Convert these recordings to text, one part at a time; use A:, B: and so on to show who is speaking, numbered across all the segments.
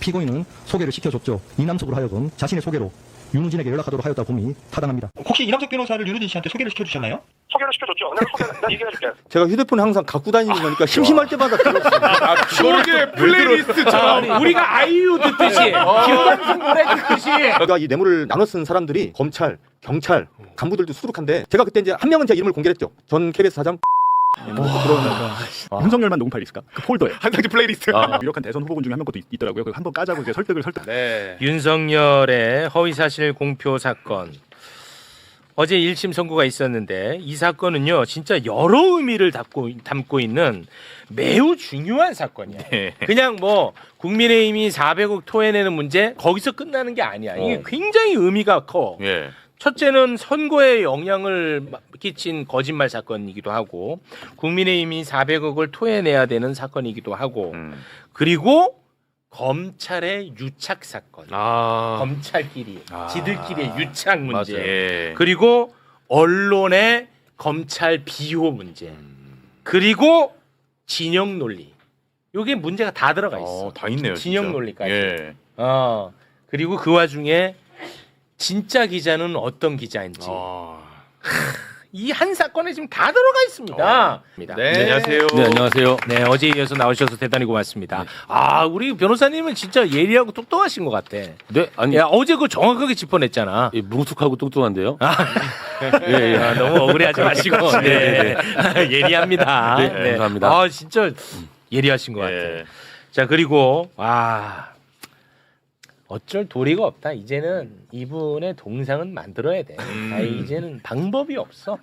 A: 피고인은 소개를 시켜줬죠. 이남석으로 하여금 자신의 소개로 윤우진에게 연락하도록 하였다 봄이 타당합니다.
B: 혹시 이남석 변호사를 윤우진 씨한테 소개를 시켜주셨나요?
C: 소개를 시켜줬죠. 내가 얘기해줄게.
D: 제가 휴대폰을 항상 갖고 다니는 거니까 심심할 때마다 들었어요.
E: 추억의 플레이리스트처럼
F: 우리가 아이유 듣듯이 김광석 노래 듣듯이
D: 그러니까 이 뇌물을 나눠 쓴 사람들이 검찰, 경찰, 간부들도 수두룩한데 제가 그때 이제 한 명은 제 이름을 공개했죠. 전 KBS 사장.
G: 윤석열만 녹음 파일 있을까? 그 폴더에
E: 한상지 플레이리스트.
G: 유력한 대선 후보군 중에 한 명 것도 있더라고요. 그거 한번 까자고 이제 설득.
E: 네.
F: 윤석열의 허위사실 공표 사건 어제 1심 선고가 있었는데 이 사건은요 진짜 여러 의미를 담고 있는 매우 중요한 사건이야.
E: 네.
F: 그냥 뭐 국민의힘이 400억 토해내는 문제 거기서 끝나는 게 아니야. 이게 굉장히 의미가 커.
E: 예.
F: 첫째는 선거에 영향을 끼친 거짓말 사건이기도 하고 국민의힘이 400억을 토해내야 되는 사건이기도 하고 그리고 검찰의 유착 사건. 검찰끼리 지들끼리의 유착 문제.
E: 예.
F: 그리고 언론의 검찰 비호 문제. 그리고 진영 논리. 요게 문제가 다 들어가 있어.
E: 다 있네요.
F: 진영
E: 진짜.
F: 논리까지.
E: 예.
F: 그리고 그 와중에 진짜 기자는 어떤 기자인지. 이 한 사건에 지금 다 들어가 있습니다.
E: 네. 안녕하세요.
H: 네, 안녕하세요.
F: 네, 어제 이어서 나오셔서 대단히 고맙습니다. 우리 변호사님은 진짜 예리하고 똑똑하신 것 같아.
H: 네, 아니,
F: 야, 어제 그거 정확하게 짚어냈잖아.
H: 뭉툭하고 뚱뚱한데요.
F: 예, 예. 너무 억울해하지 마시고. 네. 예리합니다.
H: 네, 감사합니다.
F: 진짜 예리하신 것 같아요.
E: 예.
F: 자, 그리고 어쩔 도리가 없다. 이제는 이분의 동상은 만들어야 돼. 이제는 방법이 없어.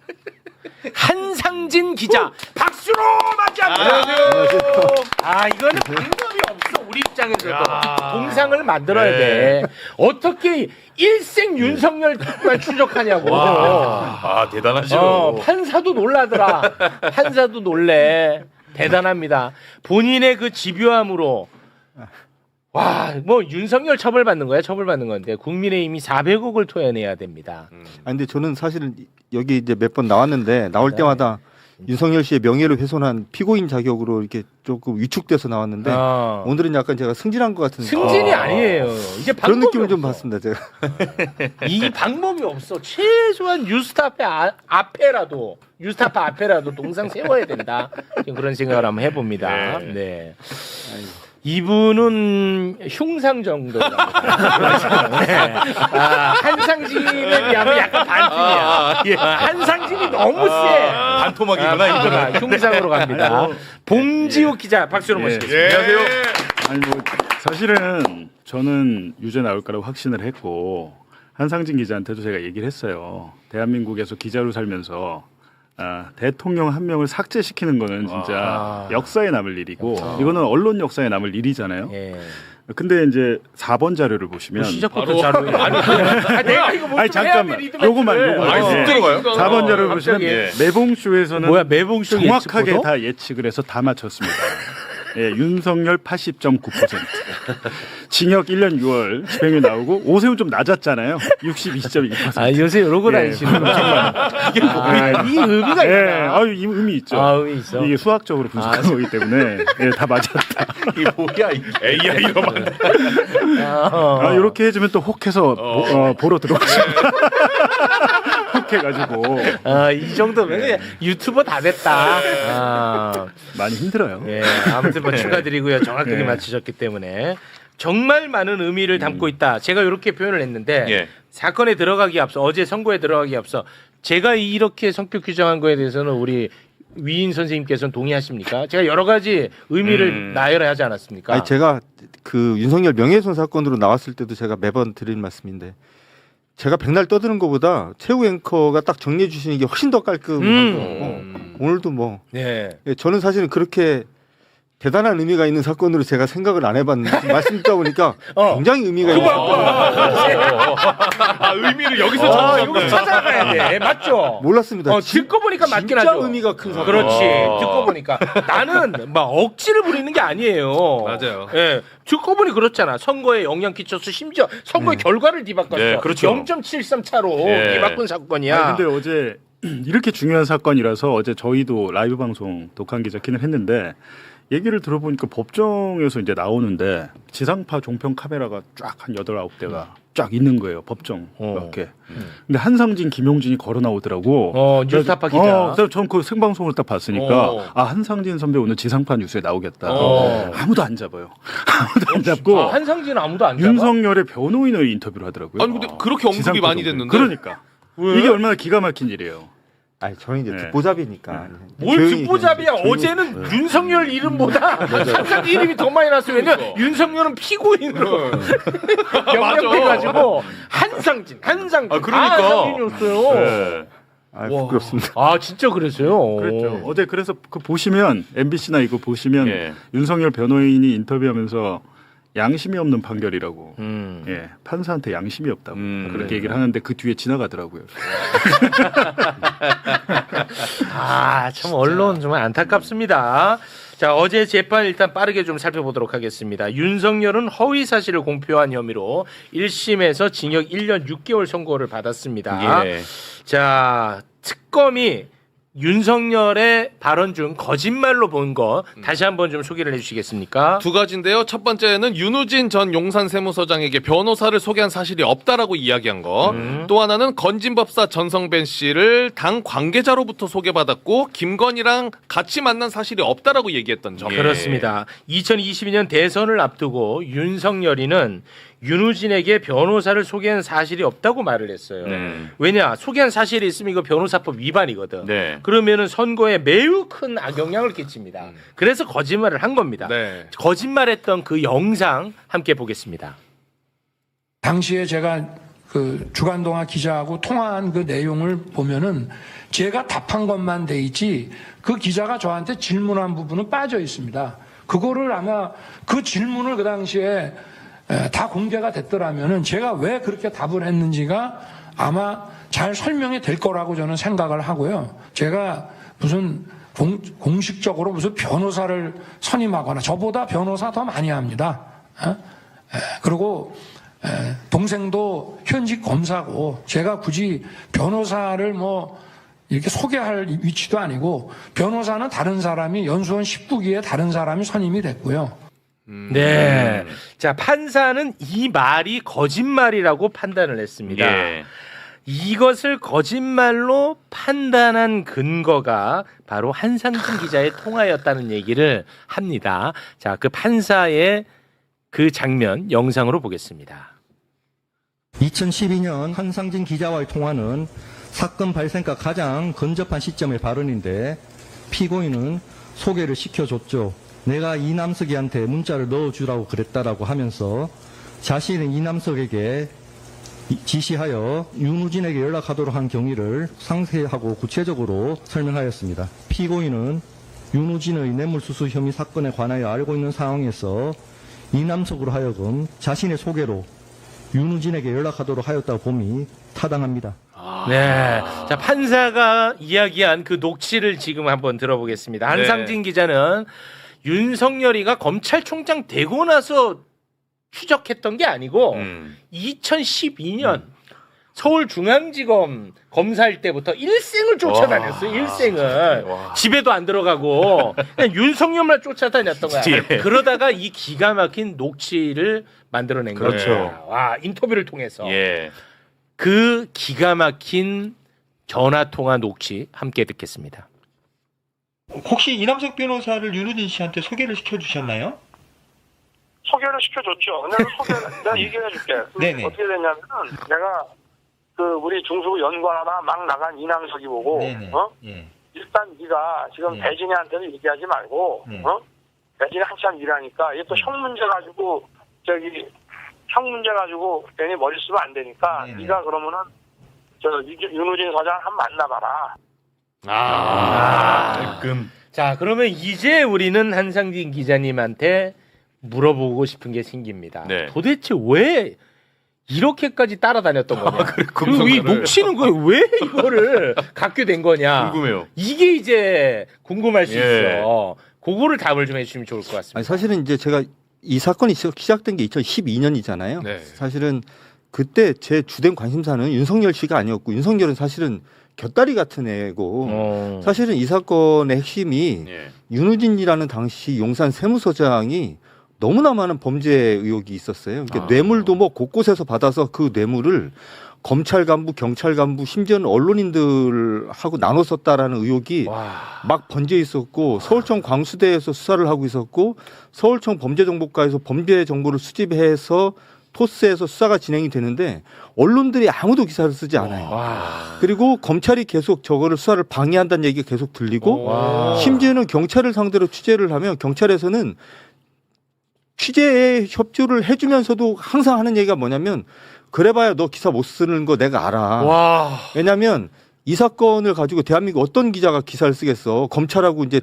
F: 한상진 기자 박수로 맞이합니다. 이거는 방법이 없어. 우리 입장에서도 동상을 만들어야 돼. 어떻게 일생 윤석열 특만 추적하냐고.
E: 대단하시죠.
F: 판사도 놀라더라. 판사도 놀래. 대단합니다. 본인의 그 집요함으로 뭐 윤석열 처벌받는 거야? 처벌받는 건데 국민의힘이 400억을 토해내야 됩니다.
D: 근데 저는 사실 여기 이제 몇 번 나왔는데 나올 때마다 윤석열 씨의 명예를 훼손한 피고인 자격으로 이렇게 조금 위축돼서 나왔는데 오늘은 약간 제가 승진한 것 같은
F: 승진이 아니에요. 이제
D: 그런
F: 방법이
D: 느낌을 좀
F: 없어.
D: 받습니다. 제가.
F: 이 방법이 없어. 최소한 뉴스타파 앞에라도 동상 세워야 된다. 지금 그런 생각을 한번 해봅니다. 네. 이분은 흉상 정도랍니다. 네. 한상진에 비하면 약간 반쯤이야. 한상진이 너무 세.
E: 반토막이구나 이거는.
F: 흉상으로 갑니다. 봉지욱 기자 박수로 모시겠습니다.
E: 안녕하세요.
G: 아니 뭐 사실은 저는 유죄 나올 거라고 확신을 했고 한상진 기자한테도 제가 얘기를 했어요. 대한민국에서 기자로 살면서 대통령 한 명을 삭제시키는 거는 진짜 역사에 남을 일이고 이거는 언론 역사에 남을 일이잖아요.
F: 예.
G: 근데 이제 4번 자료를 보시면
F: 시작부터 자료. 내가 이거 뭐
G: 잠깐만 요거만
E: 쑥 들어가요?
G: 4번 자료를 보시면 매봉쇼에서는
F: 뭐야 매봉쇼
G: 정확하게
F: 예측보도?
G: 다 예측을 해서 다 맞췄습니다. 예, 윤석열 80.9%. 징역 1년 6월 집행유예 나오고 오세훈 좀 낮았잖아요. 62.2%.
F: 요새 이러고 다니시는구나. 이게 이 의미가 있다.
G: 이 의미 있죠.
F: 의미 있어.
G: 이게 수학적으로 분석한 거기 때문에 다 맞았다.
E: 이게 뭐야 이게. AI로만.
G: 이렇게 해주면 또 혹해서 보러 들어오죠. 혹해가지고.
F: 이 정도면 그냥 유튜버 다 됐다.
G: 많이 힘들어요.
F: 예, 아무튼 뭐 축하드리고요. 정확하게 맞추셨기 때문에 정말 많은 의미를 담고 있다. 제가 이렇게 표현을 했는데 사건에 들어가기 앞서 어제 선고에 들어가기 앞서 제가 이렇게 성격 규정한 거에 대해서는 우리 위인 선생님께서는 동의하십니까? 제가 여러 가지 의미를 나열하지 않았습니까?
D: 아니, 제가 그 윤석열 명예훼손 사건으로 나왔을 때도 제가 매번 드리는 말씀인데 제가 백날 떠드는 것보다 최후 앵커가 딱 정리해 주시는 게 훨씬 더 깔끔한 거고 오늘도 뭐 저는 사실은 그렇게 대단한 의미가 있는 사건으로 제가 생각을 안 해봤는데 말씀 듣다 보니까 굉장히 의미가 있는
E: 의미를 여기서
F: 여기 찾아가야 돼. 맞죠?
D: 몰랐습니다.
F: 듣고 보니까 맞긴
D: 진짜
F: 하죠.
D: 의미가 큰 사건.
F: 그렇지. 듣고 보니까 나는 막 억지를 부리는 게 아니에요.
E: 맞아요.
F: 예. 듣고 보니 그렇잖아. 선거에 영향 끼쳤어. 심지어 선거의 결과를 뒤바꿨어.
E: 네, 그렇죠.
F: 0.73 차로 뒤바꾼 사건이야.
G: 근데 어제 이렇게 중요한 사건이라서 어제 저희도 라이브 방송 독한 기자 키는 했는데 얘기를 들어보니까 법정에서 이제 나오는데 지상파 종편 카메라가 쫙 한 8, 9대가 쫙 있는 거예요. 법정 이렇게. 근데 한상진, 김용진이 걸어 나오더라고.
F: 뉴스타파 기자.
G: 그래서 저는 그 생방송을 딱 봤으니까 아 한상진 선배 오늘 지상파 뉴스에 나오겠다. 아무도 안 잡아요. 아무도 안 잡고.
F: 한상진은 아무도 안 잡아?
G: 윤석열의 변호인의 인터뷰를 하더라고요.
E: 아니 근데 그렇게 언급이
G: 지상파
E: 많이
G: 정도.
E: 됐는데.
G: 그러니까 이게 얼마나 기가 막힌 일이에요.
D: 아니 저는 이제
G: 네.
D: 듣보잡이니까.
F: 뭘
D: 조용히
F: 듣보잡이야.
D: 조용히-
F: 어제는 윤석열 이름보다 한상진 이름이 더 많이 났어요. 왜냐면 윤석열은 피고인으로 명명돼가지고 한상진.
E: 아, 그러니까.
F: 한상진이었어요.
G: 네.
D: 아, 부끄럽습니다.
F: 아 진짜 그랬어요.
G: 그랬죠. 어제 그래서 그 보시면 MBC나 이거 보시면
E: 예.
G: 윤석열 변호인이 인터뷰하면서 양심이 없는 판결이라고.
F: 음.
G: 예, 판사한테 양심이 없다고 그렇게
E: 그래요.
G: 얘기를 하는데 그 뒤에 지나가더라고요.
F: 참 언론 정말 안타깝습니다. 자, 어제 재판 일단 빠르게 좀 살펴보도록 하겠습니다. 윤석열은 허위 사실을 공표한 혐의로 1심에서 징역 1년 6개월 선고를 받았습니다.
E: 예.
F: 자, 특검이 윤석열의 발언 중 거짓말로 본 거 다시 한번 좀 소개를 해주시겠습니까?
I: 두 가지인데요. 첫 번째는 윤우진 전 용산세무서장에게 변호사를 소개한 사실이 없다라고 이야기한 거. 또 하나는 건진법사 전성벤 씨를 당 관계자로부터 소개받았고 김건희랑 같이 만난 사실이 없다라고 얘기했던 점.
F: 그렇습니다. 2022년 대선을 앞두고 윤석열이는 윤우진에게 변호사를 소개한 사실이 없다고 말을 했어요. 왜냐? 소개한 사실이 있으면 이거 변호사법 위반이거든.
E: 네.
F: 그러면은 선거에 매우 큰 악영향을 끼칩니다. 그래서 거짓말을 한 겁니다.
I: 네.
F: 거짓말했던 그 영상 함께 보겠습니다.
J: 당시에 제가 그 주간동아 기자하고 통화한 그 내용을 보면은 제가 답한 것만 돼 있지 그 기자가 저한테 질문한 부분은 빠져 있습니다. 그거를 아마 그 질문을 그 당시에 다 공개가 됐더라면은 제가 왜 그렇게 답을 했는지가 아마 잘 설명이 될 거라고 저는 생각을 하고요. 제가 무슨 공식적으로 무슨 변호사를 선임하거나 저보다 변호사 더 많이 합니다. 그리고 동생도 현직 검사고 제가 굳이 변호사를 뭐 이렇게 소개할 위치도 아니고 변호사는 다른 사람이 연수원 19기에 다른 사람이 선임이 됐고요.
F: 네. 자, 판사는 이 말이 거짓말이라고 판단을 했습니다.
E: 예.
F: 이것을 거짓말로 판단한 근거가 바로 한상진 기자의 통화였다는 얘기를 합니다. 자, 그 판사의 그 장면 영상으로 보겠습니다.
A: 2012년 한상진 기자와의 통화는 사건 발생과 가장 근접한 시점의 발언인데 피고인은 소개를 시켜줬죠. 내가 이남석이한테 문자를 넣어주라고 그랬다라고 하면서 자신은 이남석에게 지시하여 윤우진에게 연락하도록 한 경위를 상세하고 구체적으로 설명하였습니다. 피고인은 윤우진의 뇌물수수 혐의 사건에 관하여 알고 있는 상황에서 이남석으로 하여금 자신의 소개로 윤우진에게 연락하도록 하였다고 봄이 타당합니다.
F: 네. 자, 판사가 이야기한 그 녹취를 지금 한번 들어보겠습니다. 한상진 기자는 윤석열이가 검찰총장 되고 나서 추적했던 게 아니고 2012년 서울중앙지검 검사일 때부터 일생을 쫓아다녔어요. 일생을. 집에도 안 들어가고 그냥 윤석열만 쫓아다녔던 거야. 그러다가 이 기가 막힌 녹취를 만들어낸 거죠. 와, 인터뷰를 통해서.
E: 예.
F: 그 기가 막힌 전화통화 녹취 함께 듣겠습니다.
B: 혹시 이남석 변호사를 윤우진 씨한테 소개를 시켜주셨나요?
C: 소개를 시켜줬죠. 내가 얘기해줄게.
B: 네네.
C: 어떻게 됐냐면은 내가 그 우리 중수부 연관하다 막 나간 이남석이 보고
B: 네네.
C: 예. 일단 네가 지금
B: 예.
C: 배진이한테는 얘기하지 말고
B: 네.
C: 배진이 한참 일하니까 이게 또 형 문제 가지고 형 문제 가지고 괜히 머리 쓰면 안 되니까
B: 네네.
C: 네가 그러면은 윤우진 서장 한번 만나봐라.
F: 자, 그러면 이제 우리는 한상진 기자님한테 물어보고 싶은 게 생깁니다.
E: 네.
F: 도대체 왜 이렇게까지 따라다녔던 거냐? 그리고 이 녹취는 왜 이거를 갖게 된 거냐?
E: 궁금해요.
F: 이게 이제 궁금할 수
E: 예.
F: 있어. 그거를 답을 좀 해주시면 좋을 것 같습니다.
D: 아니, 사실은 이제 제가 이 사건이 시작된 게 2012년이잖아요.
I: 네.
D: 사실은 그때 제 주된 관심사는 윤석열 씨가 아니었고 윤석열은 사실은 곁다리 같은 애고 사실은 이 사건의 핵심이
E: 예.
D: 윤우진이라는 당시 용산 세무서장이 너무나 많은 범죄 의혹이 있었어요. 그러니까 뇌물도 뭐 곳곳에서 받아서 그 뇌물을 검찰 간부, 경찰 간부, 심지어는 언론인들하고 나눠 썼다라는 의혹이 막 번져 있었고 서울청 광수대에서 수사를 하고 있었고 서울청 범죄정보과에서 범죄 정보를 수집해서 토스에서 수사가 진행이 되는데 언론들이 아무도 기사를 쓰지 않아요. 그리고 검찰이 계속 저거를 수사를 방해한다는 얘기가 계속 들리고 심지어는 경찰을 상대로 취재를 하면 경찰에서는 취재에 협조를 해주면서도 항상 하는 얘기가 뭐냐면 그래봐야 너 기사 못 쓰는 거 내가 알아. 왜냐하면 이 사건을 가지고 대한민국 어떤 기자가 기사를 쓰겠어. 검찰하고 이제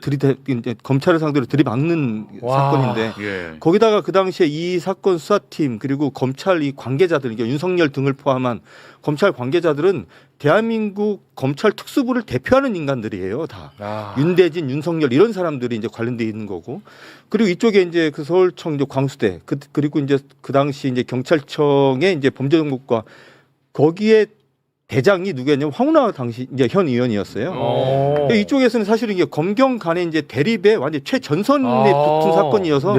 D: 검찰을 상대로 들이박는 사건인데
E: 예.
D: 거기다가 그 당시에 이 사건 수사팀 그리고 검찰 이 관계자들 그러니까 윤석열 등을 포함한 검찰 관계자들은 대한민국 검찰 특수부를 대표하는 인간들이에요. 다 윤대진, 윤석열 이런 사람들이 이제 관련돼 있는 거고 그리고 이쪽에 이제 그 서울청 이제 광수대 그리고 이제 그 당시 이제 경찰청의 이제 범죄정보과 거기에 대장이 누구였냐면 황운하 당시 이제 현 의원이었어요. 이쪽에서는 사실은 이게 검경 간의 이제 대립에 완전 최전선에 붙은 사건이어서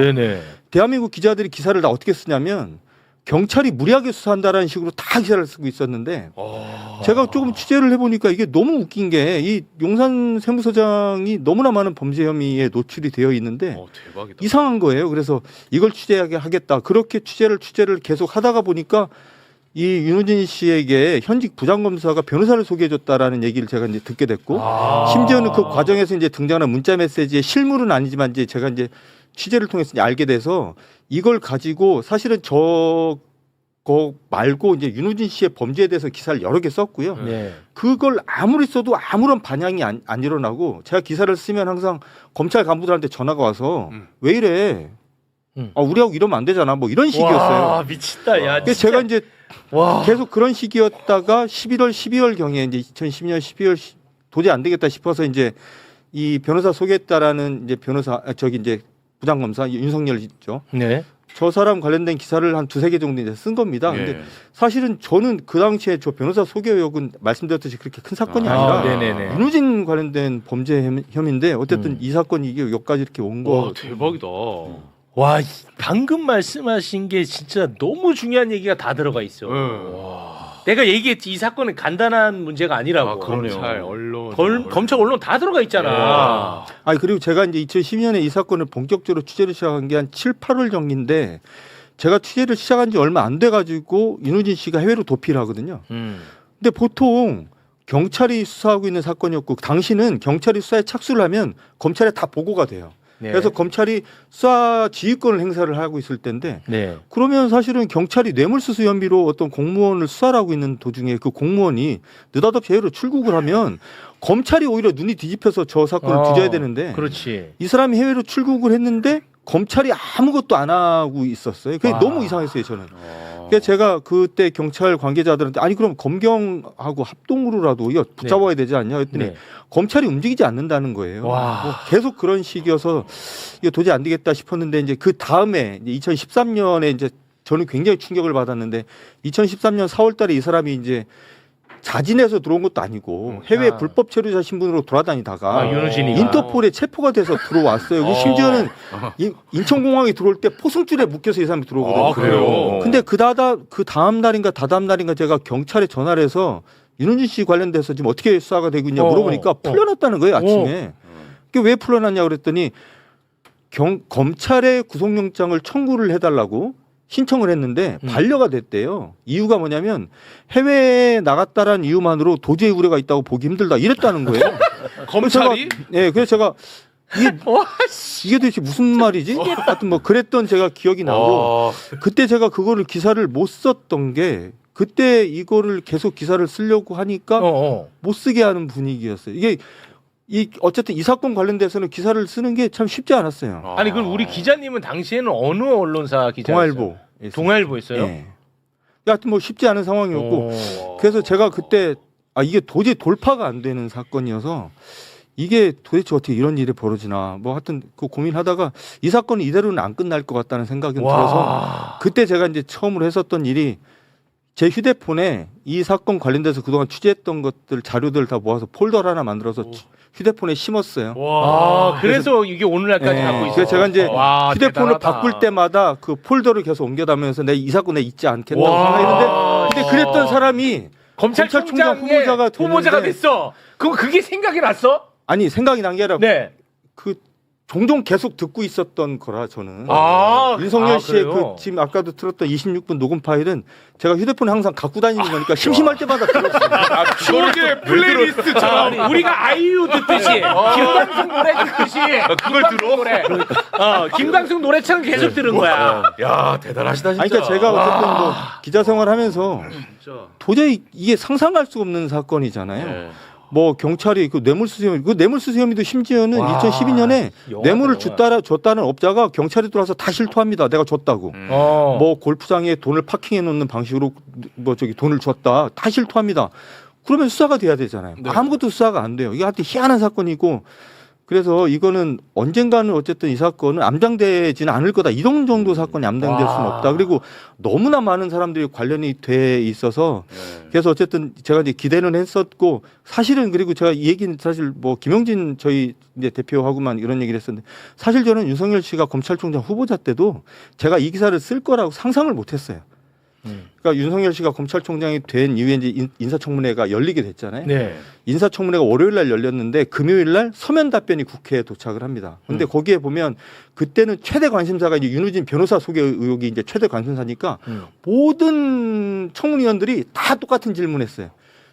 D: 대한민국 기자들이 기사를 다 어떻게 쓰냐면 경찰이 무리하게 수사한다라는 식으로 다 기사를 쓰고 있었는데 제가 조금 취재를 해보니까 이게 너무 웃긴 게 이 용산 세무서장이 너무나 많은 범죄 혐의에 노출이 되어 있는데
I: 대박이다.
D: 이상한 거예요. 그래서 이걸 취재하게 하겠다. 그렇게 취재를 계속 하다가 보니까 이 윤우진 씨에게 현직 부장검사가 변호사를 소개해줬다라는 얘기를 제가 이제 듣게 됐고 심지어는 그 과정에서 이제 등장하는 문자 메시지의 실물은 아니지만 이제 제가 이제 취재를 통해서 이제 알게 돼서 이걸 가지고 사실은 저거 말고 이제 윤우진 씨의 범죄에 대해서 기사를 여러 개 썼고요. 그걸 아무리 써도 아무런 반향이 안 일어나고 제가 기사를 쓰면 항상 검찰 간부들한테 전화가 와서 왜 이래? 우리하고 이러면 안 되잖아. 뭐 이런 식이었어요.
F: 와, 미친다. 야,
D: 그래서 제가 이제 계속 그런 식이었다가 12월 경에 이제 2012년 12월 도저히 안 되겠다 싶어서 이제 이 변호사 소개했다라는 이제 변호사 이제 부장검사 윤석열 있죠. 저 사람 관련된 기사를 한 2-3개 정도 이제 쓴 겁니다. 근데 사실은 저는 그 당시에 저 변호사 소개 의혹은 말씀드렸듯이 그렇게 큰 사건이 아니라 윤우진 관련된 범죄 혐의인데 어쨌든 이 사건이 이게 여기까지 이렇게 온 거.
I: 대박이다.
F: 와, 방금 말씀하신 게 진짜 너무 중요한 얘기가 다 들어가 있어. 내가 얘기했지 이 사건은 간단한 문제가 아니라고.
I: 검찰, 언론,
F: 검찰, 언론 다 들어가 있잖아.
D: 아니 그리고 제가 이제 2012년에 이 사건을 본격적으로 취재를 시작한 게 한 7-8월 전인데 제가 취재를 시작한 지 얼마 안 돼가지고 윤우진 씨가 해외로 도피를 하거든요. 근데 보통 경찰이 수사하고 있는 사건이었고 당시는 경찰이 수사에 착수를 하면 검찰에 다 보고가 돼요. 그래서 검찰이 수사 지휘권을 행사를 하고 있을 때인데 그러면 사실은 경찰이 뇌물수수 혐의로 어떤 공무원을 수사를 하고 있는 도중에 그 공무원이 느닷없이 해외로 출국을 하면 검찰이 오히려 눈이 뒤집혀서 저 사건을 뒤져야 되는데 이 사람이 해외로 출국을 했는데 검찰이 아무것도 안 하고 있었어요. 그게 너무 이상했어요, 저는. 그래서 제가 그때 경찰 관계자들한테 아니 그럼 검경하고 합동으로라도 이거 붙잡아야 되지 않냐 했더니 검찰이 움직이지 않는다는 거예요. 뭐 계속 그런 식이어서 이거 도저히 안 되겠다 싶었는데 이제 그 다음에 2013년에 이제 저는 굉장히 충격을 받았는데 2013년 4월달에 이 사람이 이제 자진해서 들어온 것도 아니고 해외 불법 체류자 신분으로 돌아다니다가 인터폴에 체포가 돼서 들어왔어요. 심지어는 인천공항에 들어올 때 포승줄에 묶여서 이 사람이 들어오거든요.
E: 그래요?
D: 근데 그 다음 날인가 다다음 날인가 제가 경찰에 전화를 해서 윤은진 씨 관련돼서 지금 어떻게 수사가 되고 있냐 물어보니까 풀려났다는 거예요, 아침에. 그게 왜 풀려났냐 그랬더니 검찰에 구속영장을 청구를 해달라고 신청을 했는데 반려가 됐대요. 이유가 뭐냐면 해외에 나갔다라는 이유만으로 도저히 우려가 있다고 보기 힘들다 이랬다는 거예요.
I: 검찰이?
D: 그래서 제가 이게 도대체 무슨 말이지? 하여튼 뭐 그랬던 제가 기억이 나고 그때 제가 그거를 기사를 못 썼던 게 그때 이거를 계속 기사를 쓰려고 하니까 못 쓰게 하는 분위기였어요. 이게 어쨌든 이 사건 관련돼서는 기사를 쓰는 게 참 쉽지 않았어요.
F: 아니 그럼 우리 기자님은 당시에는 어느 언론사 기자였어요? 동아일보였어요?
D: 네. 하여튼 뭐 쉽지 않은 상황이었고 그래서 제가 그때 이게 도저히 돌파가 안 되는 사건이어서 이게 도대체 어떻게 이런 일이 벌어지나 뭐 하여튼 그 고민하다가 이 사건이 이대로는 안 끝날 것 같다는 생각이 들어서 그때 제가 이제 처음으로 했었던 일이 제 휴대폰에 이 사건 관련돼서 그동안 취재했던 것들 자료들 다 모아서 폴더 하나 만들어서 휴대폰에 심었어요.
F: 와, 그래서 이게 오늘날까지 갖고 있어요.
D: 그래서 제가 이제
F: 와,
D: 휴대폰을
F: 대단하다.
D: 바꿀 때마다 그 폴더를 계속 옮겨다면서 내 이 사건에 잊지 않겠다고 생각했는데 근데 그랬던 사람이
F: 검찰총장 후보자가 됐어. 그럼 그게 생각이 났어?
D: 아니 생각이 난 게 아니라
F: 네.
D: 그 종종 계속 듣고 있었던 거라 저는. 윤석열 씨의
F: 그래요?
D: 그 지금 아까도 들었던 26분 녹음 파일은 제가 휴대폰에 항상 갖고 다니는 거니까 심심할 때마다 들었어요.
I: 추억의 플레이리스트처럼.
F: 우리가 아이유 듣듯이 김광석 노래 듣듯이
E: 그걸 들어?
F: 노래. 김광석 노래처럼 계속 들은 거야.
E: 야 대단하시다 진짜.
D: 아니, 그러니까 제가 어쨌든 뭐 기자 생활하면서 도저히 이게 상상할 수 없는 사건이잖아요.
H: 네.
D: 뭐 경찰이 그 뇌물수수 혐의, 그 뇌물수수 혐의도 심지어는
F: 와,
D: 2012년에
F: 영화다,
D: 뇌물을
F: 영화.
D: 줬다는 업자가 경찰에 들어와서 다 실토합니다. 내가 줬다고. 뭐 골프장에 돈을 파킹해 놓는 방식으로 뭐 저기 돈을 줬다. 다 실토합니다. 그러면 수사가 돼야 되잖아요.
I: 네.
D: 아무것도 수사가 안 돼요. 이게 하여튼 희한한 사건이고 그래서 이거는 언젠가는 어쨌든 이 사건은 암장되지는 않을 거다. 이런 정도 사건이 암장될 수는 없다. 그리고 너무나 많은 사람들이 관련이 돼 있어서 그래서 어쨌든 제가 이제 기대는 했었고 사실은 그리고 제가 이 얘기는 사실 뭐 김용진 저희 이제 대표하고만 이런 얘기를 했었는데 사실 저는 윤석열 씨가 검찰총장 후보자 때도 제가 이 기사를 쓸 거라고 상상을 못 했어요. 그러니까 윤석열 씨가 검찰총장이 된 이후에 이제 인사청문회가 열리게 됐잖아요.
F: 네.
D: 인사청문회가 월요일 날 열렸는데 금요일 날 서면 답변이 국회에 도착을 합니다. 근데 거기에 보면 그때는 최대 관심사가 이제 윤우진 변호사 소개 의혹이 이제 최대 관심사니까 모든 청문위원들이 다 똑같은 질문했어요.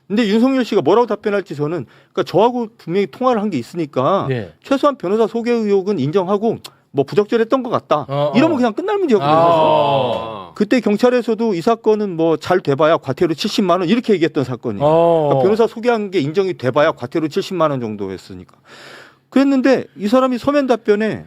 D: 근데 윤석열 씨가 뭐라고 답변할지 저는 그러니까 저하고 분명히 통화를 한 게 있으니까
F: 네.
D: 최소한 변호사 소개 의혹은 인정하고 뭐 부적절했던 것 같다. 이러면 그냥 끝날 문제였거든요. 그때 경찰에서도 이 사건은 뭐 잘 돼봐야 과태료 70만 원 이렇게 얘기했던 사건이에요. 그러니까 변호사 소개한 게 인정이 돼봐야 과태료 70만 원 정도였으니까. 그랬는데 이 사람이 서면 답변에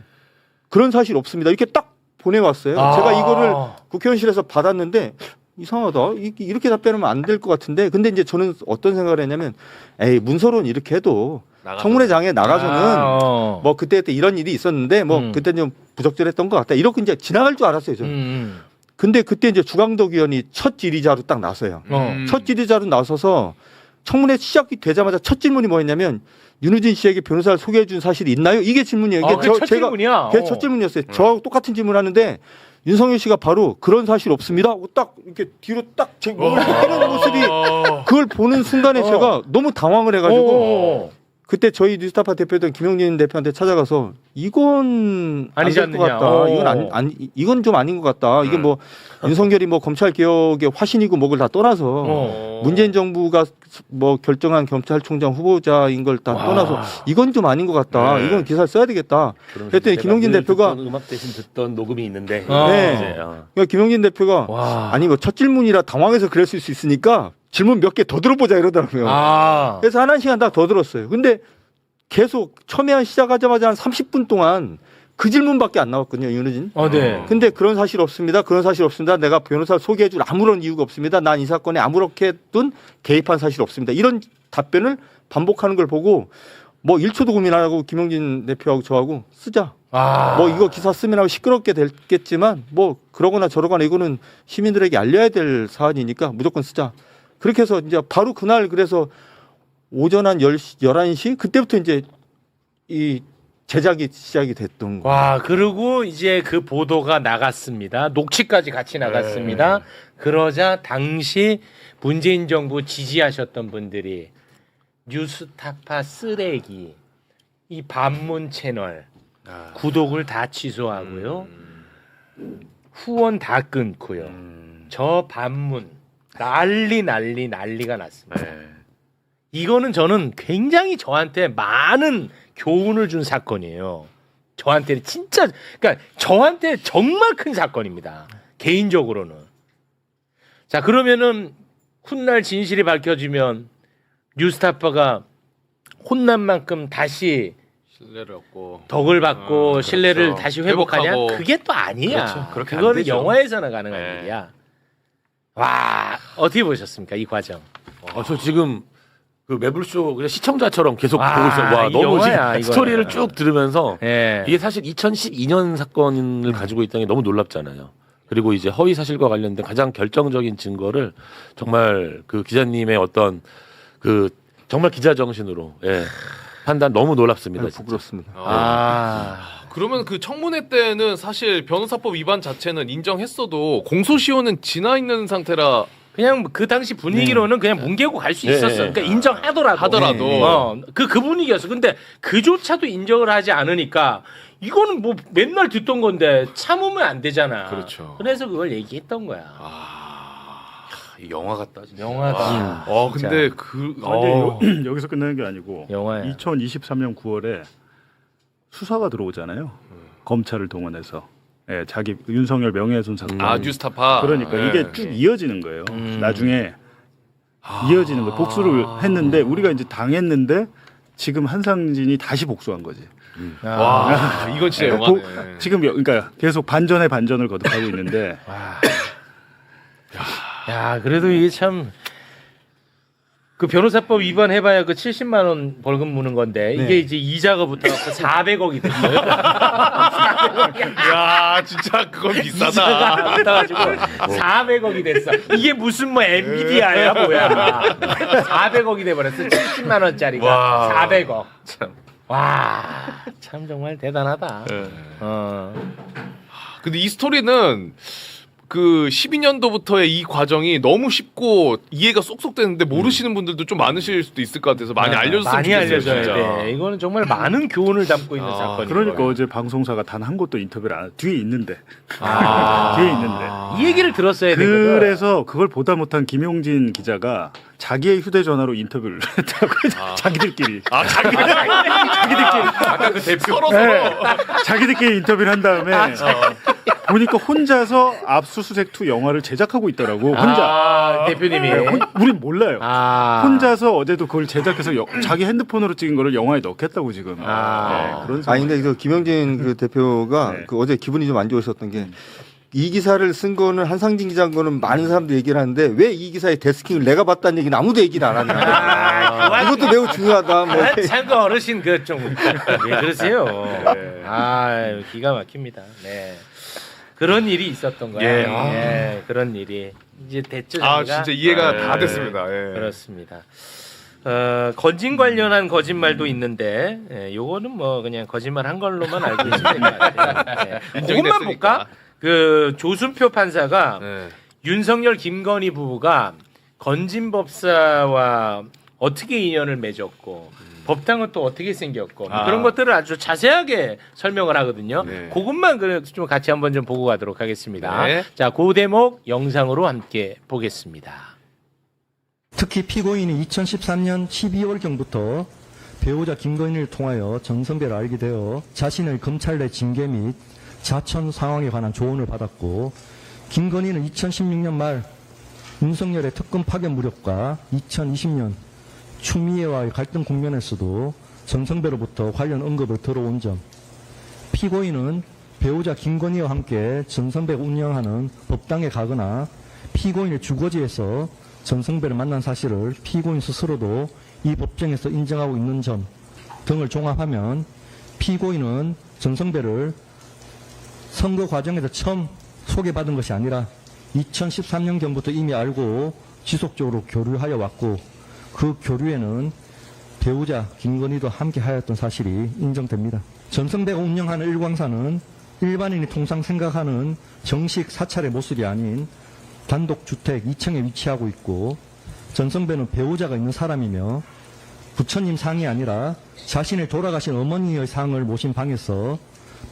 D: 그런 사실 없습니다. 이렇게 딱 보내왔어요. 제가 이거를 국회의원실에서 받았는데 이상하다. 이렇게 답변하면 안 될 것 같은데. 근데 이제 저는 어떤 생각을 했냐면 에이 문서론 이렇게 해도 청문회장에 나가서는 뭐 그때 이런 일이 있었는데 뭐 그때 좀 부적절했던 것 같다. 이렇게 이제 지나갈 줄 알았어요. 저는. 근데 그때 이제 주광덕 의원이 첫 질의자로 딱 나서요. 첫 질의자로 나서서 청문회 시작이 되자마자 첫 질문이 뭐였냐면 윤우진 씨에게 변호사를 소개해 준 사실이 있나요? 이게 질문이에요. 이게
F: 첫 질문이야.
D: 그게 첫 질문이었어요. 저하고 똑같은 질문하는데 윤석열 씨가 바로 그런 사실 없습니다. 하고 딱 이렇게 뒤로 딱 제 몸을 빼는 모습이 그걸 보는 순간에 제가 너무 당황을 해가지고 그때 저희 뉴스타파 대표였던 김용진 대표한테 찾아가서 이건
F: 아니지
D: 안 될 것
F: 않느냐.
D: 같다. 이건 좀 아닌 것 같다. 이게 뭐 윤석열이 뭐 검찰 개혁의 화신이고 뭐를 다 떠나서 문재인 정부가 뭐 결정한 검찰총장 후보자인 걸 다 떠나서 이건 좀 아닌 것 같다. 이건 기사를 써야 되겠다. 그랬더니 김용진 대표가
H: 음악 대신 듣던 녹음이 있는데
D: 그러니까 김용진 대표가 아니 뭐 첫 질문이라 당황해서 그랬을 수 있으니까 질문 몇 개 더 들어보자 이러더라고요. 그래서 한 시간 다 더 들었어요. 근데 계속 첨예한 시작하자마자 한 30분 동안 그 질문밖에 안 나왔거든요, 윤우진.
F: 네.
D: 근데 그런 사실 없습니다. 그런 사실 없습니다. 내가 변호사를 소개해줄 아무런 이유가 없습니다. 난 이 사건에 아무렇게든 개입한 사실 없습니다. 이런 답변을 반복하는 걸 보고 뭐 1초도 고민 안 하고 김용진 대표하고 저하고 쓰자. 뭐 이거 기사 쓰면 하고 시끄럽게 됐겠지만 뭐 그러거나 저러거나 이거는 시민들에게 알려야 될 사안이니까 무조건 쓰자. 그렇게 해서 이제 바로 그날 그래서 오전 한 10시, 11시 그때부터 이제 이 제작이 시작이 됐던 거예요.
F: 그리고 이제 그 보도가 나갔습니다. 녹취까지 같이 나갔습니다. 그러자 당시 문재인 정부 지지하셨던 분들이 뉴스타파 쓰레기, 이 반문 채널 구독을 다 취소하고요. 후원 다 끊고요. 저 반문 난리가 났습니다. 이거는 저는 굉장히 저한테 많은 교훈을 준 사건이에요. 저한테는 진짜 그러니까 저한테 정말 큰 사건입니다. 개인적으로는. 자, 그러면은 훗날 진실이 밝혀지면 뉴스타파가 혼난 만큼 다시
I: 신뢰를 얻고
F: 덕을 받고 신뢰를
I: 그렇죠.
F: 다시 회복하냐?
I: 회복하고.
F: 그게 또 아니야.
I: 그렇죠. 그렇게 안
F: 그거는
I: 되죠.
F: 영화에서나 가능한 일이야. 와, 어떻게 보셨습니까? 이 과정.
H: 저 지금 그 매불쇼 그냥 시청자처럼 계속 보고 있어요. 와,
F: 이
H: 너무
F: 영화야,
H: 지금 스토리를 쭉 들으면서
F: 예.
H: 이게 사실 2012년 사건을 가지고 있다는 게 너무 놀랍잖아요. 그리고 이제 허위 사실과 관련된 가장 결정적인 증거를 정말 그 기자님의 어떤 그 정말 기자 정신으로 판단 너무 놀랍습니다. 진짜.
D: 부끄럽습니다.
I: 그러면 그 청문회 때는 사실 변호사법 위반 자체는 인정했어도 공소시효는 지나 있는 상태라
F: 그냥 그 당시 분위기로는 그냥 뭉개고 갈 수 있었어. 그러니까 인정하더라도. 그 분위기였어. 근데 그조차도 인정을 하지 않으니까 이거는 뭐 맨날 듣던 건데 참으면 안 되잖아.
I: 그렇죠.
F: 그래서 그걸 얘기했던 거야.
I: 영화 같다. 진짜.
F: 영화다.
I: 근데
G: 여기서 끝나는 게 아니고
F: 영화야.
G: 2023년 9월에 수사가 들어오잖아요. 검찰을 동원해서. 자기 윤석열 명예훼손 사건.
I: 뉴스타파.
G: 그러니까 이게 쭉 이어지는 거예요. 나중에 이어지는 거예요. 복수를 했는데 우리가 이제 당했는데 지금 한상진이 다시 복수한 거지.
I: 와, 이건 진짜 영화네.
G: 지금 그러니까 계속 반전에 반전을 거듭하고 있는데.
F: 야, 그래도 이게 참. 그 변호사법 위반해봐야 그 70만 원 벌금 무는 건데 이게 이제 이자가 붙어갖고 400억이 됐어요.
I: 야, 진짜 그건 비싸다.
F: 이자가 붙어가지고 400억이 됐어. 이게 무슨 뭐 엔비디아야 뭐야. 400억이 돼버렸어. 70만 원짜리가 400억.
I: 참.
F: 와, 참 정말 대단하다.
I: 근데 이 스토리는 그 12년도부터의 이 과정이 너무 쉽고 이해가 쏙쏙 되는데 모르시는 분들도 좀 많으실 수도 있을 것 같아서 많이 알려줬으면
F: 많이
I: 좋겠어요.
F: 알려줘야
I: 진짜.
F: 돼. 이거는 정말 많은 교훈을 담고 있는 사건이에요.
G: 그러니까 어제 방송사가 단 한 곳도 인터뷰를 안 뒤에 있는데. 뒤에 있는데.
F: 이 얘기를 들었어야 되거든.
G: 그래서 그걸 보다 못한 김용진 기자가 자기의 휴대전화로 인터뷰를 했다고. 자기들끼리. 자기들끼리.
I: 아까 그 대표 서로
G: 자기들끼리 인터뷰를 한 다음에 보니까 혼자서 압수수색 2 영화를 제작하고 있더라고. 혼자.
F: 대표님이.
G: 우린 몰라요. 혼자서 어제도 그걸 제작해서 자기 핸드폰으로 찍은 거를 영화에 넣겠다고 지금. 그런 상황.
D: 근데 그 김영진 그 대표가 그 어제 기분이 좀 안 좋으셨던 게 이 기사를 쓴 거는 한상진 기자인 거는 많은 사람들이 얘기를 하는데 왜 이 기사의 데스킹을 내가 봤다는 얘기는 아무도 얘기를 안 하냐. 이것도 매우 중요하다. 뭐.
F: 참그 어르신 그 좀 왜 그러세요? 기가 막힙니다. 네. 그런 일이 있었던 거야. 그런 일이 이제 됐죠.
I: 진짜 이해가 다 됐습니다.
F: 그렇습니다. 건진 관련한 거짓말도 있는데 요거는 뭐 그냥 거짓말 한 걸로만 알고 계시면 될 것 같아요. 그것만 볼까? 그 조순표 판사가 윤석열 김건희 부부가 건진 법사와 어떻게 인연을 맺었고 법당은 또 어떻게 생겼고 그런 것들을 아주 자세하게 설명을 하거든요. 그것만 좀 같이 한번 좀 보고 가도록 하겠습니다. 자, 그 대목 영상으로 함께 보겠습니다.
A: 특히 피고인이 2013년 12월경부터 배우자 김건희를 통하여 정선배를 알게 되어 자신의 검찰 내 징계 및 자천 상황에 관한 조언을 받았고, 김건희는 2016년 말 윤석열의 특검 파견 무력과 2020년 추미애와의 갈등 국면에서도 전성배로부터 관련 언급을 들어온 점, 피고인은 배우자 김건희와 함께 전성배가 운영하는 법당에 가거나 피고인의 주거지에서 전성배를 만난 사실을 피고인 스스로도 이 법정에서 인정하고 있는 점 등을 종합하면 피고인은 전성배를 선거 과정에서 처음 소개받은 것이 아니라 2013년경부터 이미 알고 지속적으로 교류하여 왔고, 그 교류에는 배우자 김건희도 함께 하였던 사실이 인정됩니다. 전성배가 운영하는 일광사는 일반인이 통상 생각하는 정식 사찰의 모습이 아닌 단독 주택 2층에 위치하고 있고, 전성배는 배우자가 있는 사람이며 부처님 상이 아니라 자신의 돌아가신 어머니의 상을 모신 방에서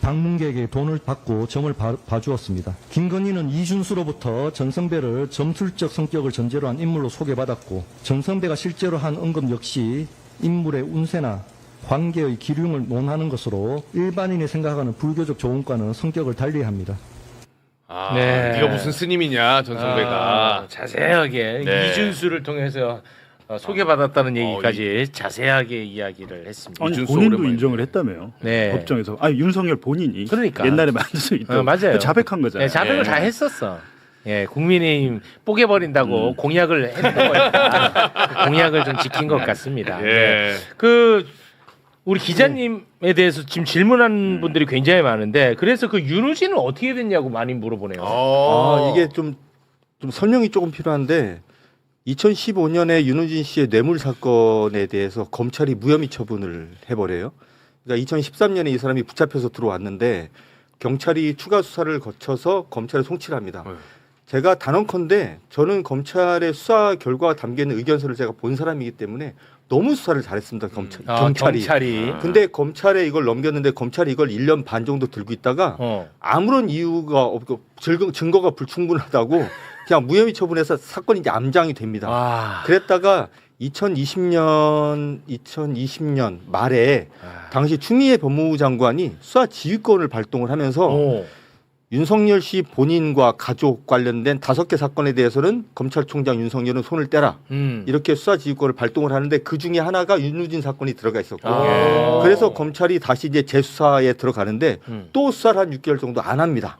A: 방문객에게 돈을 받고 점을 봐주었습니다. 김건희는 이준수로부터 전성배를 점술적 성격을 전제로 한 인물로 소개받았고, 전성배가 실제로 한 언급 역시 인물의 운세나 관계의 기륭을 논하는 것으로 일반인이 생각하는 불교적 조언과는 성격을 달리합니다.
I: 네가 무슨 스님이냐 전성배가
F: 자세하게 이준수를 통해서 소개받았다는 얘기까지 자세하게 이야기를 했습니다.
G: 아니, 본인도 인정을 했다며요. 법정에서. 윤석열 본인이
F: 그러니까.
G: 옛날에 만들 수 있다.
F: 맞아요.
G: 자백한 거잖아요.
F: 자백을 다 했었어. 국민의힘 뽀개버린다고 공약을 했던 거니까 공약을 좀 지킨 것 같습니다. 우리 기자님에 대해서 지금 질문하는 분들이 굉장히 많은데 그래서 그 윤우진은 어떻게 됐냐고 많이 물어보네요.
D: 이게 좀 설명이 조금 필요한데 2015년에 윤우진 씨의 뇌물 사건에 대해서 검찰이 무혐의 처분을 해버려요. 그러니까 2013년에 이 사람이 붙잡혀서 들어왔는데 경찰이 추가 수사를 거쳐서 검찰에 송치를 합니다. 제가 단언컨대 저는 검찰의 수사 결과가 담겨있는 의견서를 제가 본 사람이기 때문에 너무 수사를 잘했습니다. 경찰이. 근데 검찰에 이걸 넘겼는데 검찰이 이걸 1년 반 정도 들고 있다가 아무런 이유가 없고 증거가 불충분하다고 그냥 무혐의 처분해서 사건이 이제 암장이 됩니다. 그랬다가 2020년 말에 당시 추미애 법무부 장관이 수사 지휘권을 발동을 하면서 윤석열 씨 본인과 가족 관련된 5개 사건에 대해서는 검찰총장 윤석열은 손을 떼라. 이렇게 수사 지휘권을 발동을 하는데 그 중에 하나가 윤우진 사건이 들어가 있었고 그래서 검찰이 다시 이제 재수사에 들어가는데 또 수사를 한 6개월 정도 안 합니다.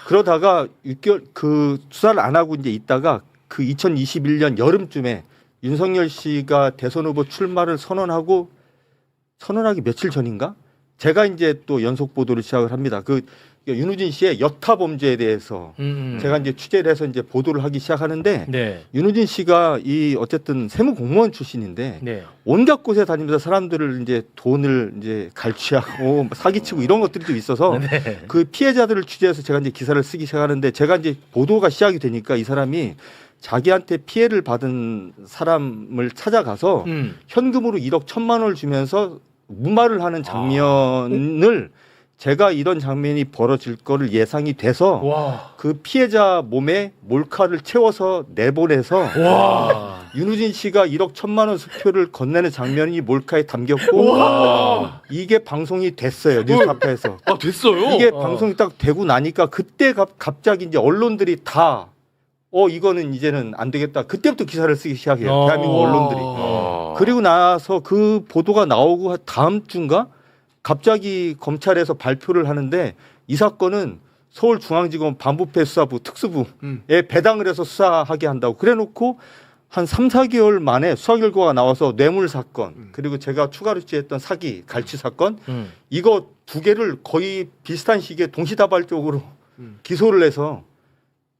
D: 그러다가 6개월 그 수사를 안 하고 이제 있다가 그 2021년 여름쯤에 윤석열 씨가 대선 후보 출마를 선언하기 며칠 전인가? 제가 이제 또 연속 보도를 시작을 합니다. 윤우진 씨의 여타 범죄에 대해서 제가 이제 취재를 해서 이제 보도를 하기 시작하는데 윤우진 씨가 어쨌든 세무 공무원 출신인데 온갖 곳에 다니면서 사람들을 이제 돈을 이제 갈취하고 사기치고 이런 것들이 좀 있어서 그 피해자들을 취재해서 제가 이제 기사를 쓰기 시작하는데 제가 이제 보도가 시작이 되니까 이 사람이 자기한테 피해를 받은 사람을 찾아가서 현금으로 1억 1,000만 원을 주면서 무마를 하는 장면을 제가 이런 장면이 벌어질 거를 예상이 돼서 그 피해자 몸에 몰카를 채워서 내보내서 윤우진 씨가 1억 1,000만 원 수표를 건네는 장면이 몰카에 담겼고 이게 방송이 됐어요. 뉴스타파에서.
I: 됐어요?
D: 이게 방송이 딱 되고 나니까 그때 갑자기 이제 언론들이 다 이거는 이제는 안 되겠다. 그때부터 기사를 쓰기 시작해요. 대한민국 언론들이. 그리고 나서 그 보도가 나오고 다음 주인가 갑자기 검찰에서 발표를 하는데 이 사건은 서울중앙지검 반부패 수사부 특수부에 배당을 해서 수사하게 한다고 그래놓고 한 3, 4개월 만에 수사 결과가 나와서 뇌물 사건 그리고 제가 추가로 취재했던 사기 갈취 사건 이거 2개를 거의 비슷한 시기에 동시다발적으로 기소를 해서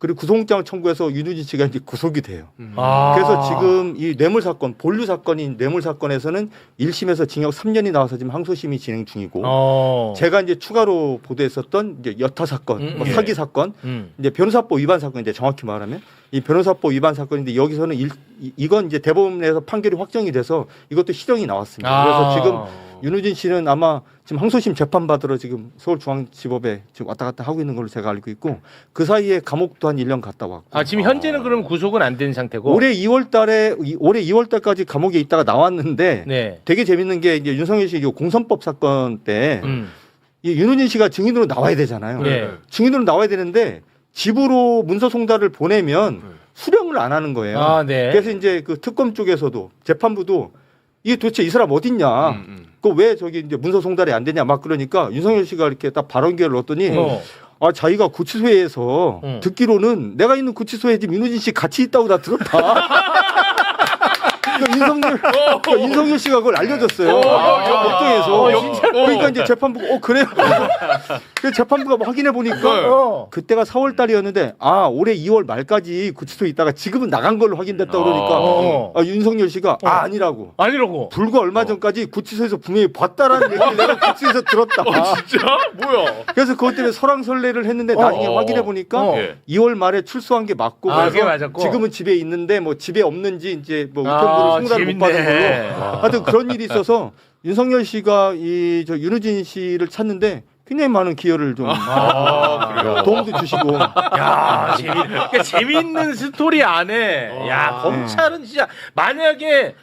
D: 그리고 구속영장 청구해서 윤우진 씨가 이제 구속이 돼요. 그래서 지금 이 뇌물 사건, 본류 사건인 뇌물 사건에서는 1심에서 징역 3년이 나와서 지금 항소심이 진행 중이고 제가 이제 추가로 보도했었던 이제 여타 사건, 사기 사건, 이제 변호사법 위반 사건 이제 정확히 말하면 이 변호사법 위반 사건인데 여기서는 이건 이제 대법원에서 판결이 확정이 돼서 이것도 실형이 나왔습니다. 그래서 지금 윤우진 씨는 아마 지금 항소심 재판 받으러 지금 서울중앙지법에 지금 왔다 갔다 하고 있는 걸로 제가 알고 있고 그 사이에 감옥도 한 1년 갔다 왔고.
F: 지금 현재는 그럼 구속은 안 된 상태고.
D: 올해 2월달까지 감옥에 있다가 나왔는데 되게 재밌는 게 이제 윤석열 씨 공선법 사건 때 이 윤우진 씨가 증인으로 나와야 되잖아요. 증인으로 나와야 되는데 집으로 문서 송달을 보내면 수령을 안 하는 거예요. 그래서 이제 그 특검 쪽에서도 재판부도 이게 도대체 이 사람 어딨냐? 그 왜 저기 이제 문서 송달이 안 되냐? 막 그러니까 윤석열 씨가 이렇게 딱 발언 기회를 얻더니 자기가 구치소에서 듣기로는 내가 있는 구치소에 지금 윤우진 씨 같이 있다고 다 들었다. 윤석열 씨가 그걸 알려줬어요. 법정에서. 그러니까 이제 재판부가 그래요. 그래서 재판부가 확인해 보니까 그때가 4월 달이었는데 올해 2월 말까지 구치소에 있다가 지금은 나간 걸로 확인됐다 그러니까 윤석열 씨가 아니라고. 불과 얼마 전까지 구치소에서 분명히 봤다라는 얘기를 내가 구치소에서 들었다.
I: 진짜? 뭐야?
D: 그래서 그것 때문에 설왕설래를 했는데 나중에 확인해 보니까 2월 말에 출소한 게 맞고 그래서 지금은 집에 있는데 뭐 집에 없는지 이제 뭐 우편물을 송달을 못 받은 걸로 하여튼 그런 일이 있어서 윤석열 씨가 저 윤우진 씨를 찾는데 굉장히 많은 기여를 좀 도움도 주시고.
F: 그러니까 재미있는 스토리 안에 검찰은 진짜 만약에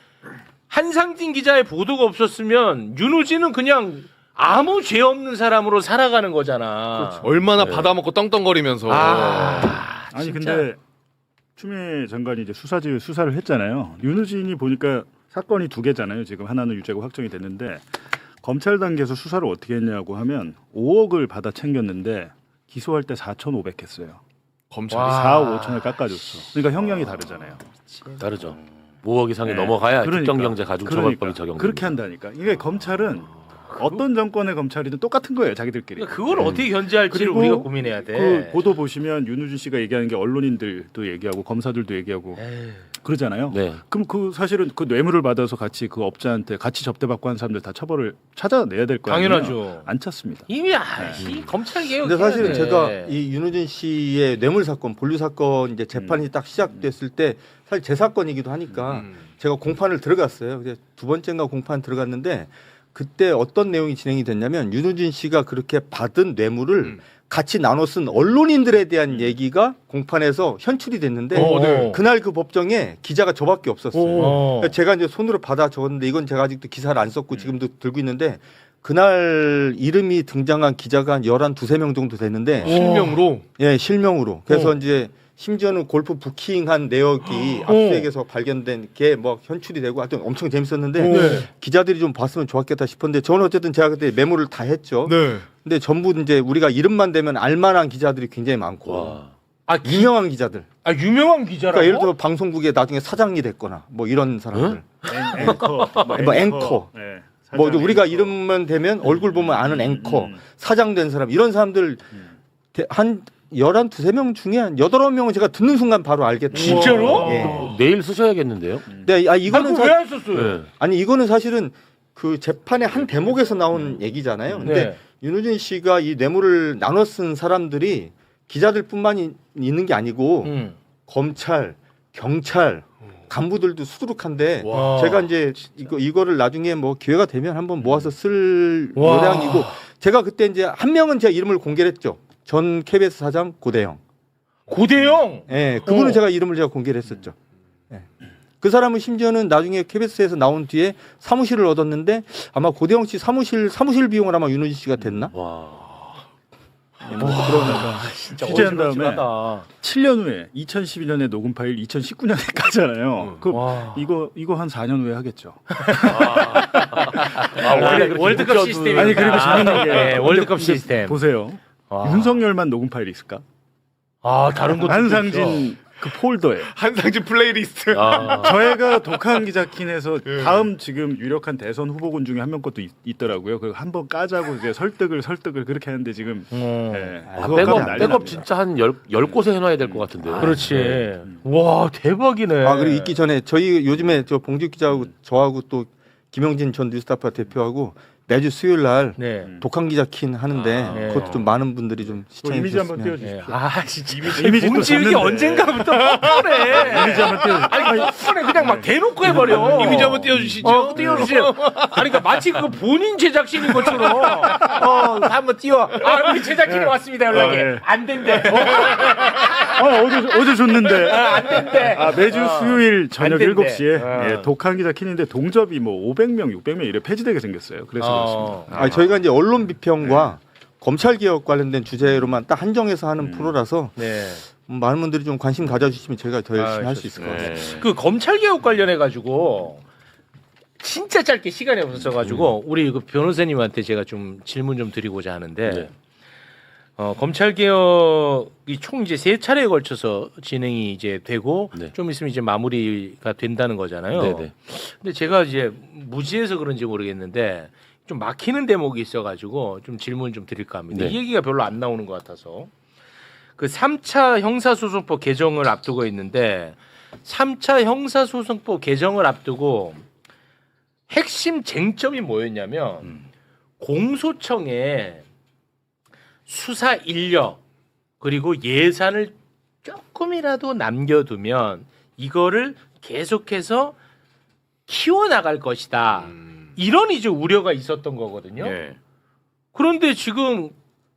F: 한상진 기자의 보도가 없었으면 윤우진은 그냥 아무 죄 없는 사람으로 살아가는 거잖아.
I: 그렇죠. 얼마나 받아먹고 떵떵거리면서.
G: 아니 근데 추미애 장관이 이제 수사를 했잖아요. 윤우진이 보니까 사건이 2개잖아요. 지금 하나는 유죄가 확정이 됐는데 검찰 단계에서 수사를 어떻게 했냐고 하면 5억을 받아 챙겼는데 기소할 때 4,500 했어요.
I: 검찰이
G: 4억 5천을 깎아줬어. 그러니까 형량이 다르잖아요.
H: 다르죠. 5억 이상이 넘어가야
G: 그러니까.
H: 특정경제가중처벌법이 적용됩니다.
G: 그렇게 한다니까. 이게 검찰은 어떤 정권의 검찰이든 똑같은 거예요, 자기들끼리.
F: 그러니까 그걸 어떻게 견제할지를
G: 그리고
F: 우리가 고민해야 돼.
G: 그 보도 보시면 윤우진 씨가 얘기하는 게 언론인들도 얘기하고 검사들도 얘기하고 그러잖아요.
H: 네.
G: 그럼 그 사실은 그 뇌물을 받아서 같이 그 업자한테 같이 접대받고 한 사람들 다 처벌을 찾아내야 될 거 아니에요?
F: 당연하죠.
G: 안 찾습니다.
F: 이미 이 검찰 개혁.
D: 근데 사실은 제가 이 윤호진 씨의 뇌물 사건, 본류 사건 이제 재판이 딱 시작됐을 때 사실 제 사건이기도 하니까 제가 공판을 들어갔어요. 근데 두 번째인가 공판 들어갔는데 그때 어떤 내용이 진행이 됐냐면 윤호진 씨가 그렇게 받은 뇌물을 같이 나눠 쓴 언론인들에 대한 얘기가 공판에서 현출이 됐는데
F: 네.
D: 그날 그 법정에 기자가 저밖에 없었어요. 그러니까 제가 이제 손으로 받아 적었는데 이건 제가 아직도 기사를 안 썼고 지금도 들고 있는데 그날 이름이 등장한 기자가 한 11, 2명 정도 됐는데
F: 실명으로.
D: 예, 실명으로. 그래서 이제 심지어는 골프 부킹한 내역이 압수수색에서 발견된 게 뭐 현출이 되고 하여튼 엄청 재밌었는데 기자들이 좀 봤으면 좋았겠다 싶었는데 저는 어쨌든 제가 그때 메모를 다 했죠.
I: 네.
D: 근데 전부 이제 우리가 이름만 대면 알만한 기자들이 굉장히 많고 유명한 기자들.
F: 유명한 기자라고?
D: 그러니까 예를 들어 방송국에 나중에 사장이 됐거나 뭐 이런 사람들.
G: 앵커,
D: 뭐 앵커.
G: 네,
D: 뭐
G: 사장
D: 우리가
G: 앵커.
D: 이름만 대면 얼굴 보면 아는 앵커, 사장 된 사람 이런 사람들 한 11, 2명 중에 한 8, 9명은 제가 듣는 순간 바로 알겠다.
F: 진짜로?
D: 예.
H: 내일 쓰셔야겠는데요.
D: 네, 이거는
F: 왜 안 썼어요?
H: 네.
D: 아니 이거는 사실은 그 재판의 한 대목에서 나온 얘기잖아요. 근데
F: 네.
D: 윤호진 씨가 이 뇌물을 나눠 쓴 사람들이 기자들뿐만 있는 게 아니고 검찰, 경찰 간부들도 수두룩한데
F: 와.
D: 제가 이제 이거를 나중에 뭐 기회가 되면 한번 모아서 쓸 요량이고 제가 그때 이제 한 명은 제가 이름을 공개를 했죠. 전 KBS 사장 고대영.
F: 고대영?
D: 예, 그분은 제가 이름을 제가 공개를 했었죠. 예. 그 사람은 심지어는 나중에 KBS에서 나온 뒤에 사무실을 얻었는데 아마 고대영 씨 사무실 비용을 아마 윤호진 씨가 됐나?
F: 진짜
G: 취재한 다음에
F: 어지럽지마다.
G: 7년 후에 2012년에 녹음 파일 2019년에 까잖아요. 이거 한 4년 후에 하겠죠.
F: 월드컵 시스템이
G: 아니 그리고 재밌는 게
F: 네, 월드컵 시스템.
G: 보세요. 윤석열만 녹음 파일이 있을까?
F: 다른 것도
G: 한상진 그 폴더에
I: 한상진 플레이리스트.
G: 저희가 독한 기자킨에서 다음 지금 유력한 대선 후보군 중에 한 명 것도 있더라고요. 그 한번 까자고 이제 설득을 그렇게 하는데 지금
H: 백업 진짜 한 10곳에 해놔야 될 것 같은데요.
F: 그렇지. 와 대박이네.
D: 그리고 있기 전에 저희 요즘에 저 봉주 기자하고 저하고 또 김영진 전 뉴스타파 대표하고 매주 수요일 날 독한 기자 킨 하는데 그것도 좀 많은 분들이 좀 시청해
G: 이미지 한번
D: 주셨으면.
G: 띄워주십시오.
F: 진짜
G: 이미지 또
F: 봉지욱이
G: 줬는데.
F: 언젠가부터 뻔해.
G: 이미지 한번 띄워주십시오.
F: 아니 뻔해 그냥 막 대놓고 해버려.
I: 이미지 한번 띄워주시죠.
F: 띄워주세요. 아니 그러니까 마치 그 본인 제작진인 것처럼 한번 띄워. 우리 제작진이 왔습니다 연락이. 안 된대.
G: 어제 줬는데.
F: 안 된대.
G: 매주 수요일 저녁
F: 안 된대.
G: 7시에 독한 기자 키는데 동접이 뭐 500명, 600명 이래 폐지되게 생겼어요. 그래서 그렇습니다.
D: 저희가 이제 언론 비평과 검찰 개혁 관련된 주제로만 딱 한정해서 하는 프로라서 많은 분들이 좀 관심 가져주시면 저희가 더 열심히 할 수 있을 것 같아요.
F: 그 검찰 개혁 관련해 가지고 진짜 짧게 시간이 없어서 가지고 우리 그 변호사님한테 제가 좀 질문 좀 드리고자 하는데 검찰 개혁이 총 이제 3차례에 걸쳐서 진행이 이제 되고 좀 있으면 이제 마무리가 된다는 거잖아요. 근데 제가 이제 무지해서 그런지 모르겠는데 좀 막히는 대목이 있어가지고 좀 질문 좀 드릴까 합니다. 이 얘기가 별로 안 나오는 것 같아서 그 3차 형사소송법 개정을 앞두고 있는데 3차 형사소송법 개정을 앞두고 핵심 쟁점이 뭐였냐면 공소청에 수사 인력 그리고 예산을 조금이라도 남겨두면 이거를 계속해서 키워나갈 것이다. 이런 이제 우려가 있었던 거거든요. 그런데 지금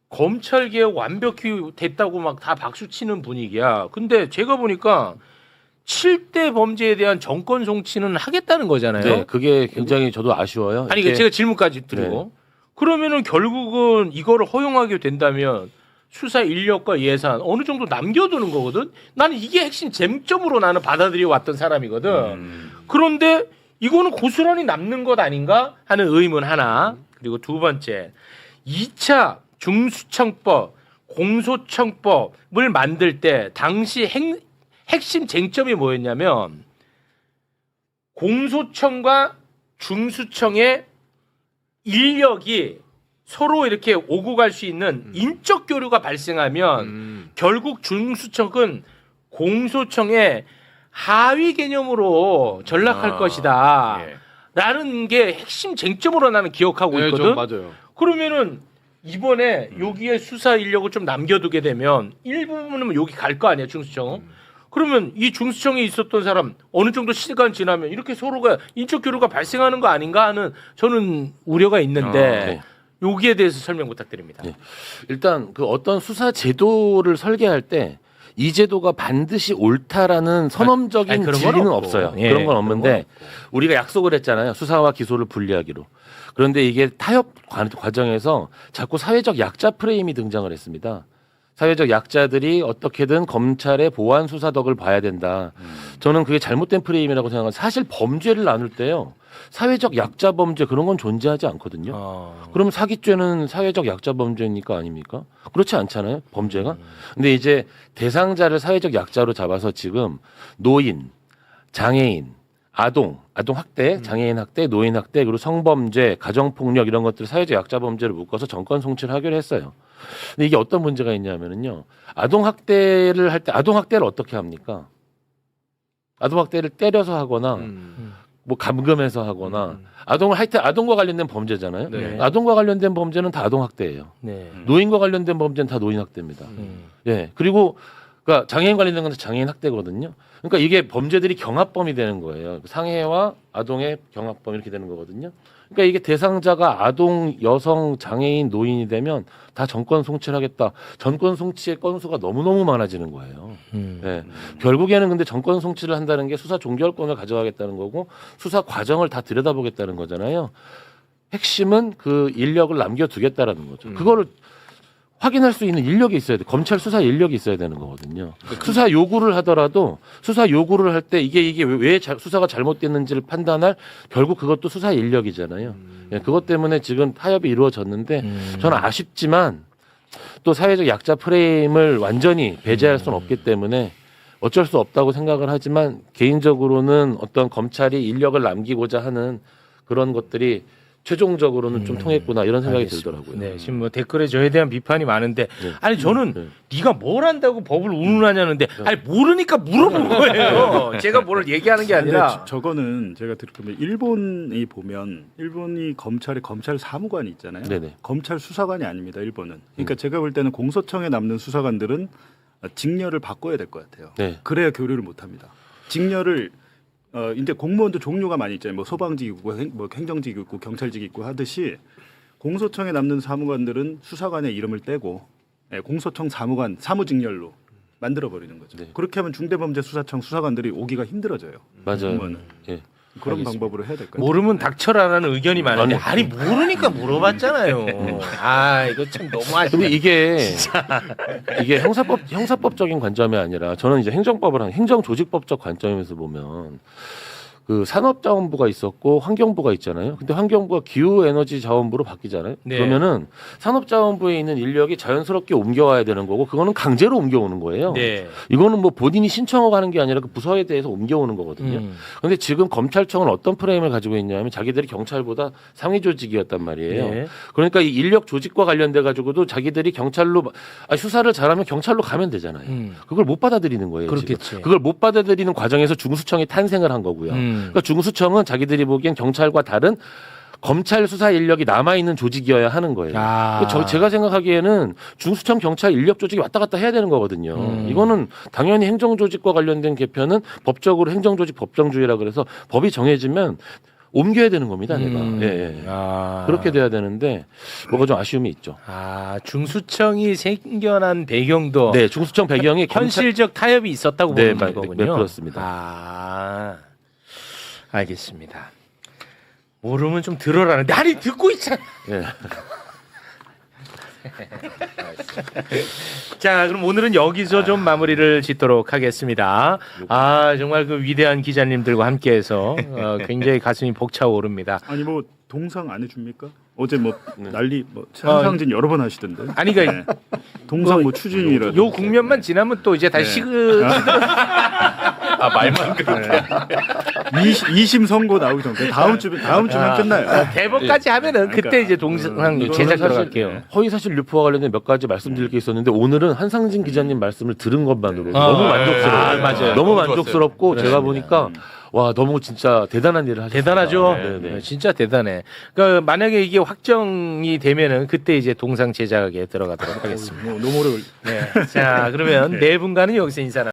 F: 검찰 개혁 완벽히 됐다고 막 다 박수치는 분위기야. 근데 제가 보니까 7대 범죄에 대한 정권 송치는 하겠다는 거잖아요.
H: 네, 그게 굉장히 저도 아쉬워요.
F: 아니
H: 이게
F: 제가 질문까지 드리고 그러면은 결국은 이거를 허용하게 된다면 수사 인력과 예산 어느 정도 남겨두는 거거든. 나는 이게 핵심 쟁점으로 나는 받아들여 왔던 사람이거든. 그런데 이거는 고스란히 남는 것 아닌가 하는 의문 하나. 그리고 두 번째 2차 중수청법, 공소청법을 만들 때 당시 핵심 쟁점이 뭐였냐면 공소청과 중수청의 인력이 서로 이렇게 오고 갈 수 있는 인적 교류가 발생하면 결국 중수청은 공소청의 하위 개념으로 전락할 것이다.
I: 예.
F: 라는 게 핵심 쟁점으로 나는 기억하고
I: 네,
F: 있거든.
I: 좀 맞아요.
F: 그러면은 이번에 여기에 수사 인력을 좀 남겨두게 되면 일부분은 여기 갈 거 아니야, 중수청. 그러면 이 중수청에 있었던 사람 어느 정도 시간 지나면 이렇게 서로가 인적 교류가 발생하는 거 아닌가 하는 저는 우려가 있는데
H: 네.
F: 여기에 대해서 설명 부탁드립니다.
H: 네. 일단 그 어떤 수사 제도를 설계할 때 이 제도가 반드시 옳다라는 선언적인
F: 아니, 그런 건
H: 진리는
F: 없고.
H: 없어요.
F: 예,
H: 그런 건
F: 그런
H: 없는데
F: 건
H: 우리가 약속을 했잖아요. 수사와 기소를 분리하기로. 그런데 이게 타협 과정에서 자꾸 사회적 약자 프레임이 등장을 했습니다. 사회적 약자들이 어떻게든 검찰의 보안 수사덕을 봐야 된다. 저는 그게 잘못된 프레임이라고 생각하는 사실 범죄를 나눌 때요. 사회적 약자 범죄 그런 건 존재하지 않거든요. 그럼 사기죄는 사회적 약자 범죄니까 아닙니까? 그렇지 않잖아요. 범죄가. 근데 이제 대상자를 사회적 약자로 잡아서 지금 노인, 장애인, 아동 학대, 장애인 학대, 노인 학대, 그리고 성범죄, 가정폭력 이런 것들을 사회적 약자 범죄를 묶어서 정권 송치를 하기로 했어요. 근데 이게 어떤 문제가 있냐면은요. 아동 학대를 할 때 아동 학대를 어떻게 합니까? 아동 학대를 때려서 하거나 뭐 감금해서 하거나 아동을 하여튼 아동과 관련된 범죄잖아요.
F: 네.
H: 아동과 관련된 범죄는 다 아동 학대예요.
F: 네.
H: 노인과 관련된 범죄는 다 노인 학대입니다. 예. 그리고 그러니까 장애인 관련된 건 장애인 학대거든요. 그러니까 이게 범죄들이 경합범이 되는 거예요. 상해와 아동의 경합범 이렇게 되는 거거든요. 그러니까 이게 대상자가 아동, 여성, 장애인, 노인이 되면 다 정권 송치를 하겠다. 정권 송치의 건수가 너무너무 많아지는 거예요. 예. 결국에는 근데 정권 송치를 한다는 게 수사 종결권을 가져가겠다는 거고 수사 과정을 다 들여다보겠다는 거잖아요. 핵심은 그 인력을 남겨두겠다라는 거죠. 그거를 확인할 수 있는 인력이 있어야 돼. 검찰 수사 인력이 있어야 되는 거거든요. 수사 요구를 하더라도 수사 요구를 할 때 이게 왜 수사가 잘못됐는지를 판단할 결국 그것도 수사 인력이잖아요. 예, 그것 때문에 지금 타협이 이루어졌는데 저는 아쉽지만 또 사회적 약자 프레임을 완전히 배제할 수는 없기 때문에 어쩔 수 없다고 생각을 하지만 개인적으로는 어떤 검찰이 인력을 남기고자 하는 그런 것들이 최종적으로는 좀 통했구나 이런 생각이
F: 알겠습니다.
H: 들더라고요.
F: 네, 지금 뭐 댓글에 저에 대한 비판이 많은데
H: 네.
F: 아니 저는
H: 네.
F: 네가 뭘 한다고 법을 운운하냐는데 아니 모르니까 물어본 거예요. 제가 뭘 얘기하는 게 아니라
G: 저거는 제가 들었는데 일본이 보면 일본이 검찰에 검찰 사무관이 있잖아요.
H: 네네.
G: 검찰 수사관이 아닙니다. 일본은. 그러니까 제가 볼 때는 공소청에 남는 수사관들은 직렬을 바꿔야 될 것 같아요.
H: 네.
G: 그래야 교류를 못합니다. 직렬을 이제 공무원도 종류가 많이 있잖아요. 뭐 소방직 있고 뭐 행정직 있고 경찰직 있고 하듯이 공소청에 남는 사무관들은 수사관의 이름을 떼고 공소청 사무관 사무직렬로 만들어 버리는 거죠.
H: 네.
G: 그렇게 하면 중대범죄수사청 수사관들이 오기가 힘들어져요.
H: 맞아요.
G: 공무원은.
H: 예.
G: 그런
H: 알겠습니다.
G: 방법으로 해야 될 것 같아요.
F: 모르면 닥쳐라라는 의견이 많은데
H: 아니.
F: 아니 모르니까 물어봤잖아요. 아 이거 참 너무하지.
H: 근데 이게 형사법적인 관점이 아니라 저는 이제 행정법을 한 행정조직법적 관점에서 보면 그 산업자원부가 있었고 환경부가 있잖아요. 근데 환경부가 기후에너지자원부로 바뀌잖아요.
F: 네.
H: 그러면은 산업자원부에 있는 인력이 자연스럽게 옮겨와야 되는 거고 그거는 강제로 옮겨오는 거예요.
F: 네.
H: 이거는 뭐 본인이 신청하고 하는 게 아니라 그 부서에 대해서 옮겨오는 거거든요. 그런데 지금 검찰청은 어떤 프레임을 가지고 있냐면 자기들이 경찰보다 상위 조직이었단 말이에요.
F: 네.
H: 그러니까 이 인력 조직과 관련돼 가지고도 자기들이 경찰로 수사를 잘하면 경찰로 가면 되잖아요. 그걸 못 받아들이는 거예요.
F: 그렇겠지.
H: 지금. 그걸 못 받아들이는 과정에서 중수청이 탄생을 한 거고요. 그러니까 중수청은 자기들이 보기엔 경찰과 다른 검찰 수사 인력이 남아있는 조직이어야 하는 거예요. 제가 생각하기에는 중수청 경찰 인력 조직이 왔다 갔다 해야 되는 거거든요. 이거는 당연히 행정조직과 관련된 개편은 법적으로 행정조직 법정주의라 그래서 법이 정해지면 옮겨야 되는 겁니다. 내가. 예. 그렇게 돼야 되는데 뭐가 좀 아쉬움이 있죠.
F: 중수청이 생겨난 배경도
H: 네, 중수청 배경이
F: 현실적 타협이 있었다고
H: 네,
F: 보는 거군요.
H: 네, 그렇습니다.
F: 알겠습니다. 모르면 좀 들어라는데 아니 듣고 있잖아.
H: 예.
F: 자, 그럼 오늘은 여기서 좀 마무리를 짓도록 하겠습니다. 정말 그 위대한 기자님들과 함께해서 굉장히 가슴이 벅차오릅니다.
G: 아니 뭐 동상 안 해줍니까? 어제 뭐 난리 뭐 한상진 여러 번 하시던데.
F: 아니 그러니까
G: 동상 뭐 추진이라든지.
F: 요 국면만 지나면 또 이제 다시
I: 아 말만 그렇게.
G: 2심 선고 나오기 전에 다음 주면 끝나요.
F: 대법까지 하면은 그때
G: 그러니까.
F: 이제 동상
H: 이거는
F: 제작
H: 사실
F: 들어갈게요.
H: 허위사실 유포와 관련된 몇 가지 말씀드릴 게 있었는데 오늘은 한상진 기자님 말씀을 들은 것만으로
F: 아,
H: 너무 만족스러워요.
F: 맞아요.
H: 너무
I: 너무
H: 만족스럽고
F: 좋았어요.
H: 제가 보니까 와 너무 진짜 대단한 일을 하셨어요.
F: 대단하죠.
H: 네, 네.
F: 진짜 대단해. 그러니까 만약에 이게 확정이 되면은 그때 이제 동상 제작에 들어가도록 하겠습니다.
G: 너무 오래
F: 네. 자, 그러면 네 분과는 여기서 인사.